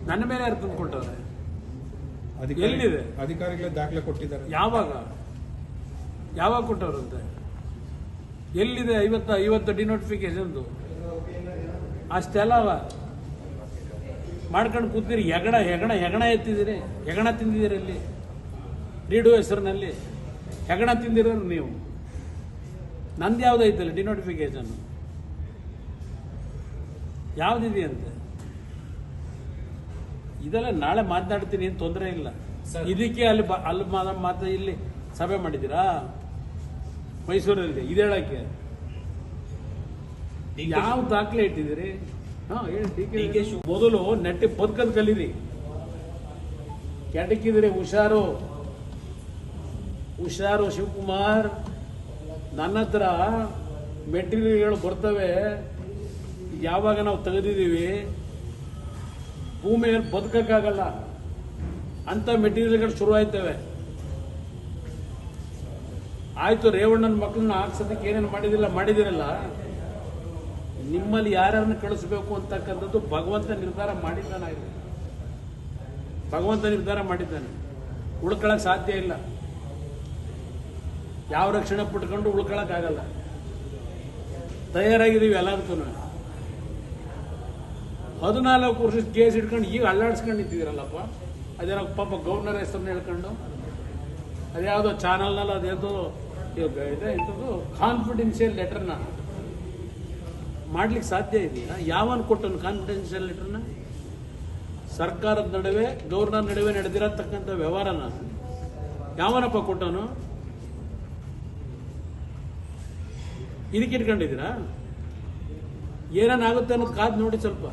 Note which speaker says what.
Speaker 1: ನನ್ನ ಮೇಲೆ ಯಾರು ತಂದುಕೊಟ್ಟವ್ರೆ? ಎಲ್ಲಿದೆ?
Speaker 2: ಅಧಿಕಾರಿಗಳೇ ದಾಖಲೆ ಕೊಟ್ಟಿದ್ದಾರೆ.
Speaker 1: ಯಾವಾಗ ಕೊಟ್ಟವ್ರಂತೆ? ಎಲ್ಲಿದೆ? ಇವತ್ತು ಡಿನೋಟಿಫಿಕೇಶನ್ ಅಷ್ಟೆಲ್ಲ ಮಾಡ್ಕೊಂಡು ಕೂತಿರಿ. ಹೆಗಣ ಎತ್ತಿದ್ದೀರಿ, ಹೆಗಣ ತಿಂದಿದ್ದೀರಿ. ಇಲ್ಲಿ ರೀಡು ಹೆಸರಿನಲ್ಲಿ ಹೆಗಣ ತಿಂದಿರೋರು ನೀವು. ನಂದು ಯಾವುದೈತಲ್ಲ ಡಿನೋಟಿಫಿಕೇಶನ್ ಯಾವುದಿದೆಯಂತೆ? ಇದೆಲ್ಲ ನಾಳೆ ಮಾತನಾಡ್ತೀನಿ, ಏನು ತೊಂದರೆ ಇಲ್ಲ. ಇದಕ್ಕೆ ಅಲ್ಲಿ ಮಾತು ಇಲ್ಲಿ ಸಭೆ ಮಾಡಿದ್ದೀರಾ ಮೈಸೂರಲ್ಲಿ? ಇದು ಹೇಳಕ್ಕೆ ಯಾವ ದಾಖಲೆ ಇಟ್ಟಿದ್ದೀರಿ? ಮೊದಲು ನೆಟ್ಟಿ ಬದುಕದ್ ಕಲೀರಿ. ಕೆಟಕಿದ್ರಿ ಹುಷಾರು ಶಿವಕುಮಾರ್. ನನ್ನ ಹತ್ರ ಮೆಟೀರಿಯಲ್ಗಳು ಬರ್ತವೆ. ಯಾವಾಗ ನಾವು ತೆಗೆದಿದ್ದೀವಿ ಭೂಮಿಯಲ್ಲಿ ಬದುಕಕ್ಕಾಗಲ್ಲ ಅಂತ ಮೆಟೀರಿಯಲ್ಗಳು ಶುರು ಆಯ್ತವೆ. ಆಯ್ತು, ರೇವಣ್ಣನ ಮಕ್ಕಳನ್ನ ಹಾಕ್ಸೋದಕ್ಕೆ ಏನೇನು ಮಾಡಿದಿರಲ್ಲ. ನಿಮ್ಮಲ್ಲಿ ಯಾರನ್ನು ಕಳಿಸ್ಬೇಕು ಅಂತಕ್ಕಂಥದ್ದು ಭಗವಂತ ನಿರ್ಧಾರ ಮಾಡಿದ್ದಾನೆ. ಉಳ್ಕೊಳಕ್ ಸಾಧ್ಯ ಇಲ್ಲ. ಯಾವ ರಕ್ಷಣೆ ಪಟ್ಕೊಂಡು ಉಳ್ಕೊಳಕ್ಕಾಗಲ್ಲ. ತಯಾರಾಗಿದ್ದೀವಿ ಎಲ್ಲದಕ್ಕೂ. 14 ವರ್ಷದ ಕೇಸ್ ಇಟ್ಕೊಂಡು ಈಗ ಅಲ್ಲಾಡ್ಸ್ಕೊಂಡು ನಿಂತಿದ್ದೀರಲ್ಲಪ್ಪ. ಅದೇನೋ ಪಾಪ ಗವರ್ನರ್ ಹೆಸರನ್ನ ಹೇಳ್ಕೊಂಡು ಅದ್ಯಾವುದೋ ಚಾನಲ್ನಲ್ಲಿ ಅದೇದೋ ಇದೆ ಇಂಥದ್ದು ಕಾನ್ಫಿಡೆನ್ಷಿಯಲ್ ಲೆಟರ್ನ ಮಾಡ್ಲಿಕ್ಕೆ ಸಾಧ್ಯ ಇದೆಯಾ? ಯಾವನ್ ಕೊಟ್ಟನು ಕಾನ್ಫಿಡೆನ್ಷಿಯಲ್ ಲೆಟರ್ನ? ಸರ್ಕಾರದ ನಡುವೆ ಗವರ್ನರ್ ನಡುವೆ ನಡೆದಿರತಕ್ಕಂಥ ವ್ಯವಹಾರನ ಯಾವನಪ್ಪ ಕೊಟ್ಟನು? ಇದಕ್ಕೆ ಇಟ್ಕೊಂಡಿದ್ದೀರಾ? ಏನೇನಾಗುತ್ತೆ ಅನ್ನೋದು ಕಾದು ನೋಡಿ ಸ್ವಲ್ಪ.